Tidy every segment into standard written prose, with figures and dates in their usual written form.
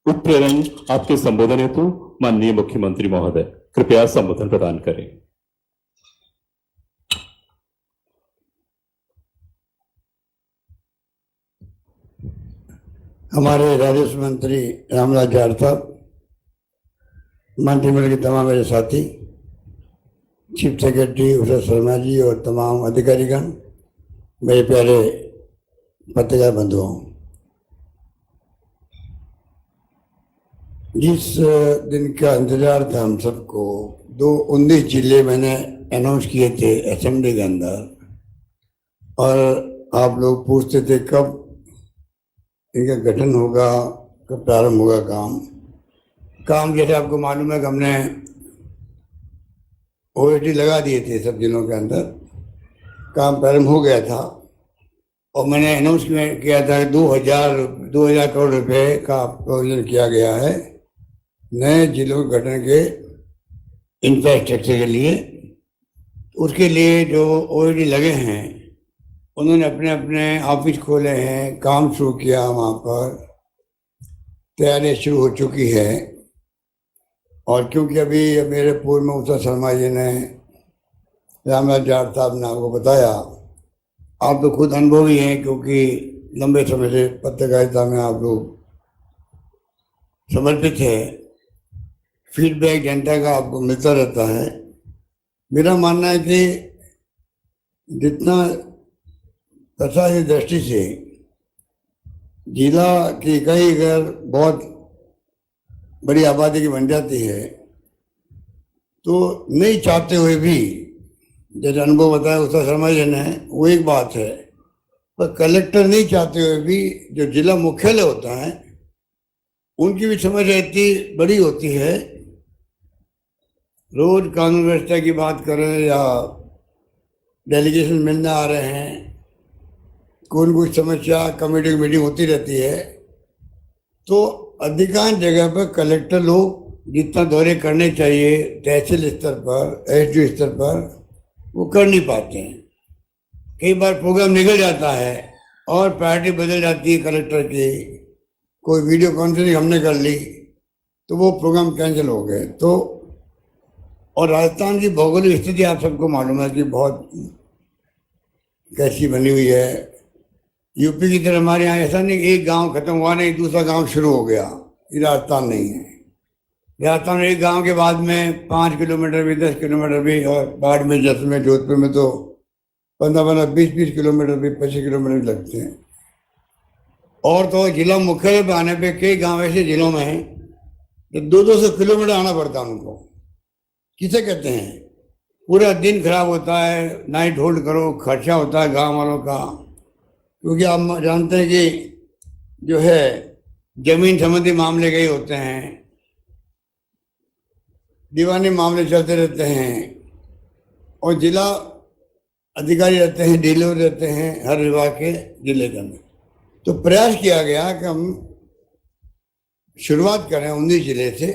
उत्प्रेरण आपके संबोधन हेतु माननीय मुख्यमंत्री महोदय कृपया संबोधन प्रदान करें। हमारे राजस्व मंत्री रामलाल जाट साहब, मंत्रिमंडल के तमाम मेरे साथी, चीफ सेक्रेटरी उषा शर्मा जी और तमाम अधिकारीगण, मेरे प्यारे पत्रकार बंधुओं, जिस दिन का इंतजार था हम सबको, 19 जिले मैंने अनाउंस किए थे असेंबली के अंदर, और आप लोग पूछते थे कब इनका गठन होगा, कब प्रारंभ होगा काम। जैसे आपको मालूम है कि हमने ओएटी लगा दिए थे सब जिलों के अंदर, काम प्रारंभ हो गया था और मैंने अनाउंस किया था कि 2000 करोड़ रुपए का प्रोविजन किया गया है नए जिलों के गठन के इंफ्रास्ट्रक्चर के लिए। उसके लिए जो ओएटी लगे हैं उन्होंने अपने अपने ऑफिस खोले हैं, काम शुरू किया, वहाँ पर तैयारी शुरू हो चुकी है। और क्योंकि अभी मेरे पूर्व में उषा शर्मा जी ने, रामलाल जाट साहब ने आपको बताया, आप तो खुद अनुभवी हैं क्योंकि लंबे समय से पत्रकारिता में आप लोग समर्पित है, फीडबैक जनता का आपको मिलता रहता है। मेरा मानना है कि जितना प्रशासनिक दृष्टि से जिला की इकाई अगर बहुत बड़ी आबादी की बन जाती है तो नहीं चाहते हुए भी, जैसे अनुभव बताया उषा शर्मा जी ने, वो एक बात है, पर कलेक्टर नहीं चाहते हुए भी जो जिला मुख्यालय होता है उनकी भी समझ इतनी बड़ी होती है। रोज कानून व्यवस्था की बात करें या डेलीगेशन मिलने आ रहे हैं, कोई कोई समस्या कमेटी की मीटिंग होती रहती है, तो अधिकांश जगह पर कलेक्टर लोग जितना दौरे करने चाहिए तहसील स्तर पर, एसडीओ स्तर पर, वो कर नहीं पाते हैं। कई बार प्रोग्राम निकल जाता है और प्रायोरिटी बदल जाती है कलेक्टर की, कोई वीडियो कॉन्फ्रेंसिंग हमने कर ली तो वो प्रोग्राम कैंसिल हो गए। तो और राजस्थान की भौगोलिक स्थिति आप सबको मालूम है कि बहुत कैसी बनी हुई है। यूपी की तरह हमारे यहाँ ऐसा नहीं एक गांव खत्म हुआ नहीं दूसरा गांव शुरू हो गया, ये राजस्थान नहीं है। राजस्थान में एक गांव के बाद में 5 किलोमीटर भी, 10 किलोमीटर भी, और बाड़मेर, जैसलमेर, जोधपुर में तो 15-15, 20-20 किलोमीटर भी, 25 किलोमीटर भी लगते हैं। और तो जिला मुख्यालय पर आने पे कई गांव ऐसे जिलों में हैं कि 200-200 किलोमीटर आना पड़ता है उनको। किसे कहते हैं? पूरा दिन खराब होता है, नाइट होल्ड करो, खर्चा होता है गांव वालों का, क्योंकि आप जानते हैं कि जो है जमीन संबंधी मामले कई होते हैं, दीवानी मामले चलते रहते हैं, और जिला अधिकारी रहते हैं, डीलर रहते हैं हर विभाग के जिले के अंदर। तो प्रयास किया गया कि हम शुरुआत करें 19 जिले से।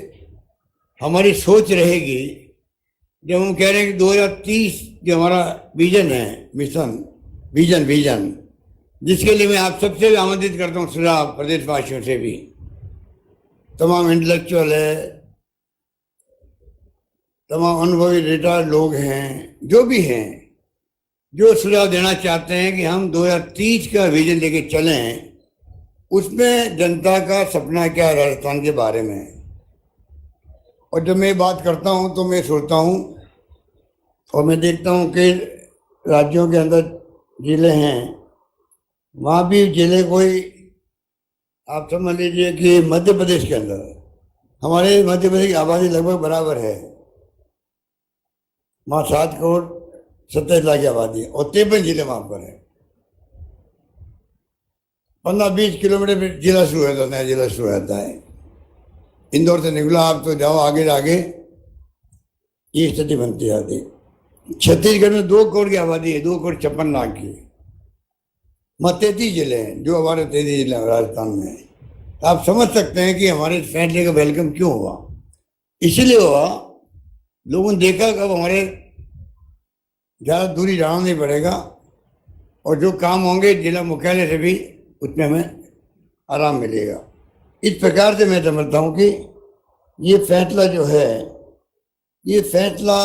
हमारी सोच रहेगी, जब हम कह रहे हैं कि 2030 जो हमारा विजन है, मिशन विजन, जिसके लिए मैं आप सबसे भी आमंत्रित करता हूँ, सुझाव प्रदेशवासियों से भी, तमाम इंटेलेक्चुअल है, तमाम अनुभवी रिटायर्ड लोग हैं, जो भी हैं, जो सुझाव देना चाहते हैं कि हम 2030 का विजन लेके चलें। उसमें जनता का सपना क्या है राजस्थान के बारे में। और जब मैं बात करता हूँ तो मैं सोचता हूँ और मैं देखता हूँ कि राज्यों के अंदर जिले हैं, वहाँ भी जिले कोई, आप समझ लीजिए कि मध्य प्रदेश के अंदर, हमारे मध्य प्रदेश की आबादी लगभग बराबर है, वहाँ 7 करोड़ 27 लाख की आबादी है और 53 जिले वहाँ पर है। 15-20 किलोमीटर में जिला शुरू होता है, नया जिला शुरू होता है। इंदौर से निकला आप तो जाओ आगे, ये स्थिति बनती जाती है। छत्तीसगढ़ में 2 करोड़ की आबादी है, 2 करोड़ 56 लाख की। वहाँ 33 जिले हैं, जो हमारे 33 जिले हैं राजस्थान में। आप समझ सकते हैं कि हमारे फैसले का वेलकम क्यों हुआ। इसीलिए हुआ, लोगों ने देखा कि अब हमारे ज़्यादा दूरी जाना नहीं पड़ेगा और जो काम होंगे जिला मुख्यालय से भी उसमें हमें आराम मिलेगा। इस प्रकार से मैं समझता हूँ कि ये फैसला जो है, ये फैसला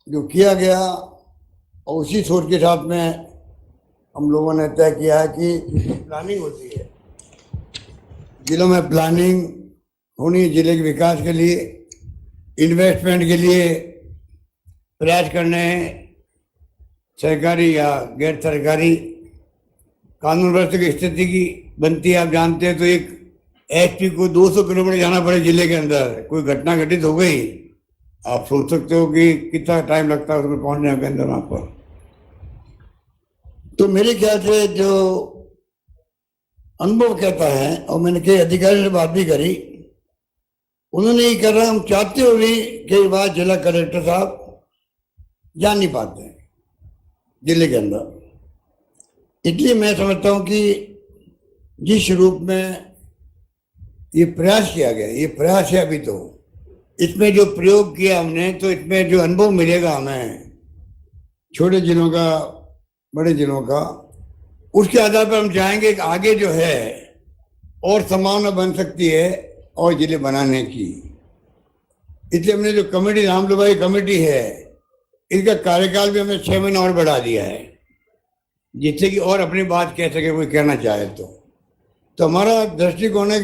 जो किया गया और उसी सोच के साथ में हम लोगों ने तय किया है कि प्लानिंग होती है, जिलों में प्लानिंग होनी है, जिले के विकास के लिए, इन्वेस्टमेंट के लिए प्रयास करने हैं। सरकारी या गैर सरकारी कानून व्यवस्था की स्थिति की बनती है, आप जानते हैं। तो एक एसपी को 200 किलोमीटर जाना पड़े जिले के अंदर, कोई घटना घटित हो गई, आप सोच सकते हो कि कितना टाइम लगता है उसमें पहुंचने के अंदर वहां पर। तो मेरे ख्याल से जो अनुभव कहता है, और मैंने कई अधिकारियों से बात भी करी, उन्होंने ये कहा हम चाहते हुए भी कई बार जिला कलेक्टर साहब जा नहीं पाते हैं जिले के अंदर। इसलिए मैं समझता हूँ कि जिस रूप में ये प्रयास किया गया, ये प्रयास है अभी, तो इसमें जो प्रयोग किया हमने, तो इसमें जो अनुभव मिलेगा हमें छोटे जिलों का, बड़े जिलों का, उसके आधार पर हम चाहेंगे कि आगे जो है और संभावना बन सकती है और जिले बनाने की। इसलिए हमने जो कमेटी, रामलुभाई कमेटी है, इसका कार्यकाल भी हमने 6 महीने और बढ़ा दिया है, जिससे कि और अपनी बात कह सके कोई कहना चाहे तो हमारा दृष्टिकोण है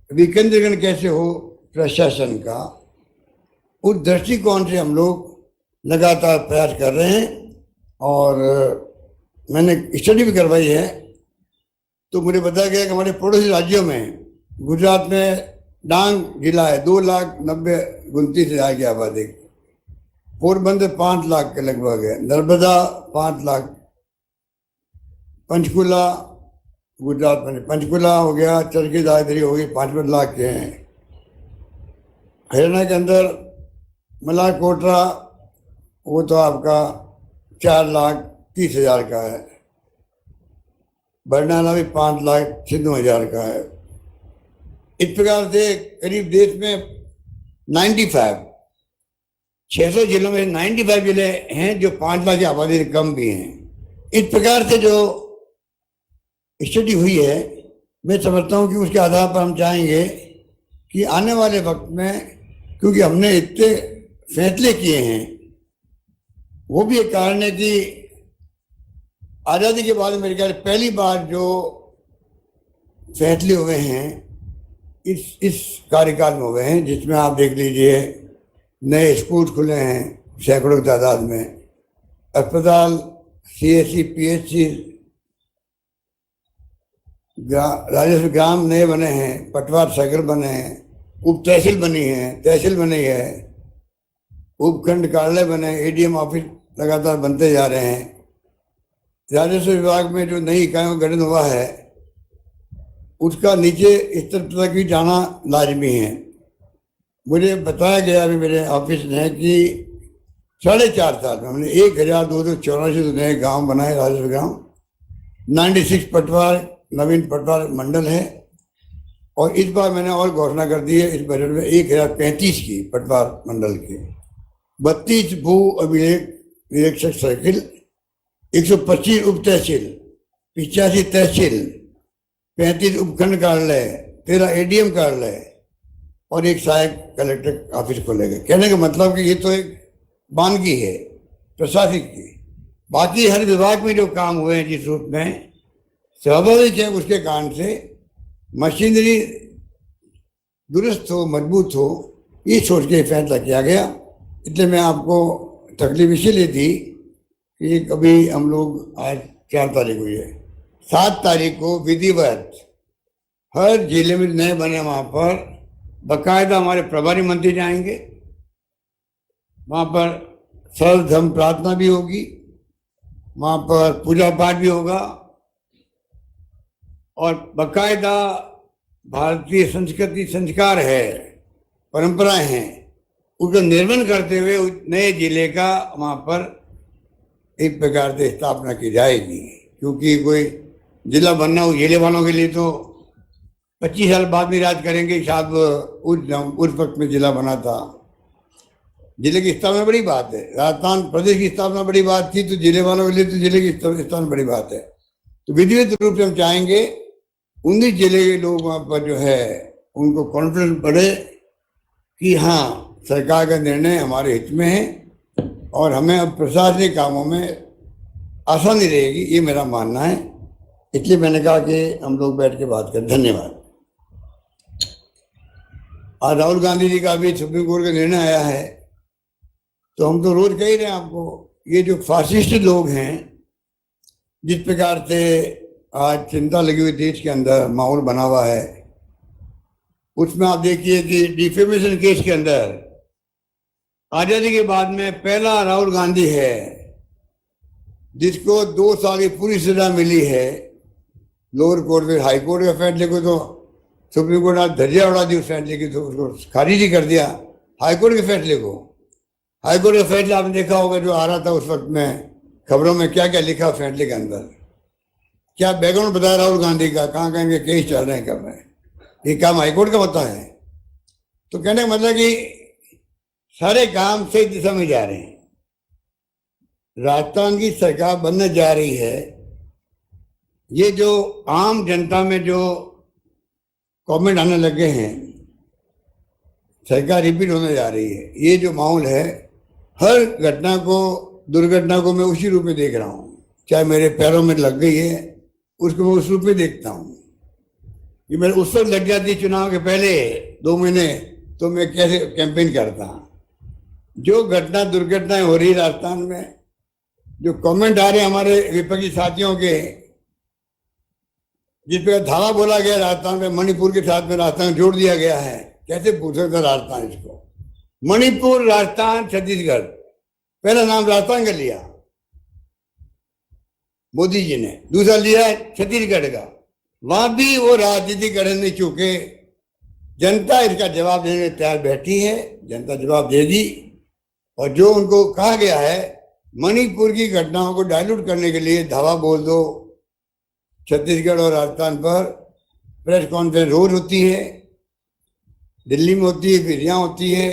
विकेंद्रीकरण कैसे हो प्रशासन का, उस दृष्टिकोण से हम लोग लगातार प्रयास कर रहे हैं। और मैंने स्टडी भी करवाई है, तो मुझे बताया गया कि हमारे पड़ोसी राज्यों में, गुजरात में डांग जिला है, 2,90,29,000 की आबादी, पोरबंदर 5 लाख के लगभग है, नर्मदा 5 लाख, पंचकुला, गुजरात में पंचकुला हो गया, चरखी दादरी हो गई, 5 लाख के हैं। हरियाणा के अंदर मलारकोटरा, वो तो आपका 4,30,000 का है। बरनाला भी 5,96,000 का है। इस प्रकार से करीब देश में 95, 600 जिलों में 95 जिले हैं जो 5 लाख की आबादी से कम भी हैं। इस प्रकार से जो स्टडी हुई है, मैं समझता हूँ कि उसके आधार पर हम चाहेंगे कि आने वाले वक्त में, क्योंकि हमने इतने फैसले किए हैं, वो भी एक कारण है कि आज़ादी के बाद मेरे ख्याल पहली बार जो फैसले हुए हैं इस कार्यकाल में हुए हैं, जिसमें आप देख लीजिए नए स्कूल खुले हैं सैकड़ों की तादाद में, अस्पताल, CSC, PHC, राजस्व ग्राम नए बने हैं, पटवार सर्कल बने हैं, उप तहसील बनी है, तहसील बनी है, उपखंड कार्यालय बने, ADM ऑफिस लगातार बनते जा रहे हैं। राजस्व विभाग में जो नई इकाइयों का गठन हुआ है, उसका नीचे स्तर तक भी जाना लाजमी है। मुझे बताया गया अभी मेरे ऑफिस ने कि 4.5 साल में हमने 1,284 नए गांव बनाए, राजस्व गांव, 96 पटवार, नवीन पटवार मंडल है। और इस बार मैंने और घोषणा कर दी है इस बजट में 1,035 की पटवार मंडल की, 32 भू अभिलेख निरीक्षक सर्किल, 125 उप तहसील, 85 तहसील, 35 उपखंड कार्यालय, 13 ADM कार्यालय और एक सहायक कलेक्टर ऑफिस खोलेगा। कहने का मतलब कि ये तो एक बानगी है प्रशासनिक की। बाकी हर विभाग में जो काम हुए हैं जिस रूप में, स्वाभाविक है उसके कारण से मशीनरी दुरुस्त हो, मजबूत हो, ये सोच के फैसला किया गया। इसलिए मैं आपको तकलीफ इसीलिए दी कि कभी हम लोग, आज 4 तारीख हुई है, 7 तारीख को विधिवत हर जिले में नए बने वहाँ पर बाकायदा हमारे प्रभारी मंत्री जाएंगे, वहाँ पर सर्वधर्म प्रार्थना भी होगी, वहाँ पर पूजा पाठ भी होगा और बाकायदा भारतीय संस्कृति संस्कार है, परंपराएं हैं, उसका निर्वहन करते हुए नए जिले का वहाँ पर एक प्रकार से स्थापना की जाएगी। क्योंकि कोई जिला बनना हो जिले वालों के लिए तो 25 साल बाद भी राज करेंगे साहब, उस वक्त में जिला बना था। जिले की स्थापना बड़ी बात है, राजस्थान प्रदेश की स्थापना बड़ी बात थी, तो जिले वालों के लिए तो जिले की स्थापना बड़ी बात है। तो विधिवत रूप से हम चाहेंगे 19 जिले के लोग वहाँ पर जो है उनको कॉन्फिडेंस बढ़े कि हाँ सरकार का निर्णय हमारे हित में है और हमें अब प्रशासनिक कामों में आसानी रहेगी, ये मेरा मानना है। इसलिए मैंने कहा कि हम लोग बैठ के बात करें। धन्यवाद। आज राहुल गांधी जी का भी सुप्रीम कोर्ट का निर्णय आया है, तो हम तो रोज कह ही रहे हैं आपको, ये जो फासिस्ट लोग हैं, जिस प्रकार से आज चिंता लगी हुई देश के अंदर माहौल बना हुआ है, उसमें आप देखिए कि डिफेमेशन केस के अंदर आजादी के बाद में पहला राहुल गांधी है जिसको 2 साल की पूरी सजा मिली है। लोअर कोर्ट में, हाई कोर्ट का फैसले को तो सुप्रीम कोर्ट ने धज्जियां उड़ा दी, उस फैसले की तो उसको खारिज ही कर दिया हाई कोर्ट के फैसले को। हाई कोर्ट का फैसला आपने देखा होगा जो आ रहा था उस वक्त में खबरों में, क्या क्या लिखा फैसले के अंदर, क्या बैकग्राउंड बताया राहुल गांधी का, कहाँ कहाँ के केस चल रहे हैं, कब है ये काम हाईकोर्ट का होता है। तो कहने का मतलब कि सारे काम सही दिशा में जा रहे हैं। राजस्थान की सरकार बनने जा रही है। ये जो आम जनता में जो कमेंट आने लगे हैं, सरकार रिपीट होने जा रही है, ये जो माहौल है, हर घटना को, दुर्घटना को मैं उसी रूप में देख रहा हूँ। चाहे मेरे पैरों में लग गई है, उसको मैं उस रूप में देखता हूँ। कि मेरे उस वक्त लग जाती चुनाव के पहले 2 महीने, तो मैं कैसे कैंपेन करता। जो घटना दुर्घटनाएं हो रही राजस्थान में, जो कमेंट आ रहे हैं हमारे विपक्षी साथियों के, जिस पर धावा बोला गया राजस्थान में, मणिपुर के साथ में राजस्थान जोड़ दिया गया है, कैसे पूछ सकता राजस्थान इसको? मणिपुर, राजस्थान, छत्तीसगढ़, पहला नाम राजस्थान का लिया मोदी जी ने, दूसरा लिया छत्तीसगढ़ का। वहां भी वो राजनीति करने नहीं चुके। जनता इसका जवाब देने के तैयार बैठी है, जनता जवाब देगी। और जो उनको कहा गया है मणिपुर की घटनाओं को डाइल्यूट करने के लिए धावा बोल दो, छत्तीसगढ़ और राजस्थान पर प्रेस कॉन्फ्रेंस रोज होती है, दिल्ली में होती है, फिर यहाँ होती है।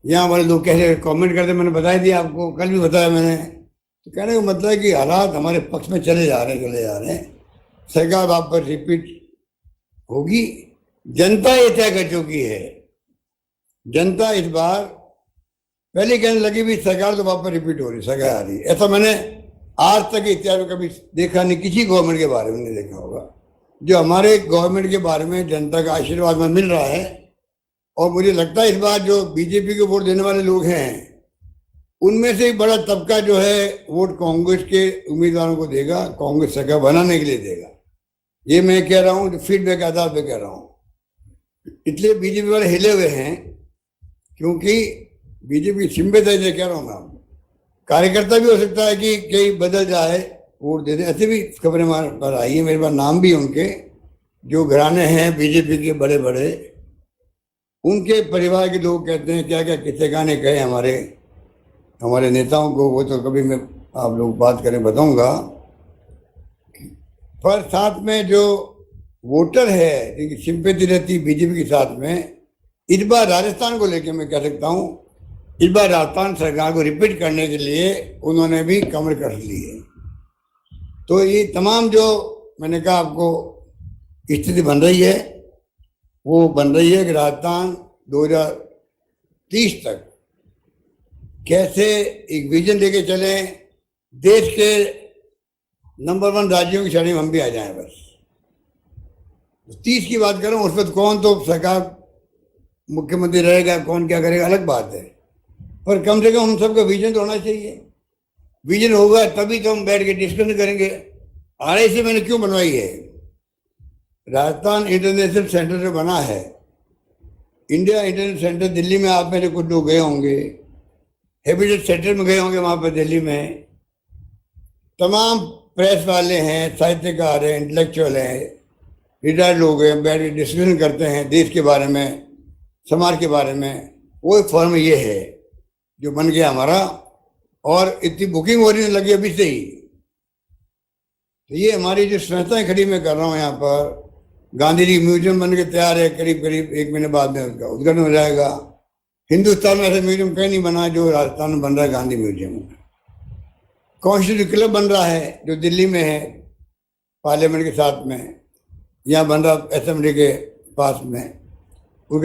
यहाँ वाले लोग कैसे कमेंट करते, मैंने बताया दिया आपको, कल भी बताया मैंने। तो कहने का मतलब है कि हालात हमारे पक्ष में चले जा रहे हैं। सरकार वापस रिपीट होगी। जनता ये तय कर चुकी है। जनता इस बार पहले कहने लगी भी सरकार तो वापस रिपीट हो रही, सरकार आ रही। ऐसा मैंने आज तक इतिहास में कभी देखा नहीं, किसी गवर्नमेंट के बारे में नहीं देखा होगा। जो हमारे गवर्नमेंट के बारे में जनता का आशीर्वाद में मिल रहा है। और मुझे लगता है इस बार जो बीजेपी को वोट देने वाले लोग हैं, उनमें से एक बड़ा तबका जो है वोट कांग्रेस के उम्मीदवारों को देगा, कांग्रेस सरकार बनाने के लिए देगा। ये मैं कह रहा हूँ, जो फीडबैक के आधार पर कह रहा हूँ। इसलिए बीजेपी वाले हिले हुए हैं, क्योंकि बीजेपी सिंबेदाई से कह रहा हूँ मैं आपको। कार्यकर्ता भी हो सकता है कि कई बदल जाए, वोट दे दे, ऐसे भी खबरें हमारे पर आई है। मेरे पास नाम भी उनके, जो घराने हैं बीजेपी के बड़े बड़े, उनके परिवार के लोग कहते हैं क्या क्या किस्से गाने कहे हमारे नेताओं को, वो तो कभी मैं आप लोग बात करें बताऊंगा। पर साथ में जो वोटर है जिनकी सिंपैथी रहती बीजेपी के साथ में, इस बार राजस्थान को लेकर मैं कह सकता हूँ, इस बार राजस्थान सरकार को रिपीट करने के लिए उन्होंने भी कमर कस ली है। तो ये तमाम जो मैंने कहा आपको स्थिति बन रही है, वो बन रही है कि राजस्थान 2030 तक कैसे एक विजन लेके चले, देश के नंबर 1 राज्यों की श्रेणी में हम भी आ जाएं। बस 30 की बात करूं, उस पर कौन तो सरकार मुख्यमंत्री रहेगा, कौन क्या करेगा अलग बात है, पर कम से कम हम सबका विजन तो होना चाहिए। विजन होगा तभी तो हम बैठ के डिस्कशन करेंगे। RIC मैंने क्यों बनवाई है? राजस्थान इंटरनेशनल सेंटर जो बना है, इंडिया इंटरनेशनल सेंटर, दिल्ली में आप मेरे कुछ लोग गए होंगे, हैबिटेट सेंटर में गए होंगे, वहाँ पर दिल्ली में तमाम प्रेस वाले हैं, साहित्यकार हैं, इंटेलेक्चुअल हैं, रिटायर्ड लोग हैं, बैठ के डिस्कशन करते हैं देश के बारे में, समाज के बारे में। वो फॉर्म ये है जो बन गया हमारा, और इतनी बुकिंग हो रही लगी अभी से ही। तो ये हमारी जो संस्थाएं खड़ी मैं कर रहा हूँ यहाँ पर, गांधी जी म्यूजियम बन के तैयार है, करीब करीब 1 महीने बाद में उसका उद्घाटन हो जाएगा। हिंदुस्तान में ऐसा म्यूजियम कहीं नहीं बना जो राजस्थान में बन रहा है, गांधी म्यूजियम। कॉन्स्टिट्यूशन क्लब बन रहा है जो दिल्ली में है, पार्लियामेंट के साथ में, यहाँ बन रहा असेंबली के पास में।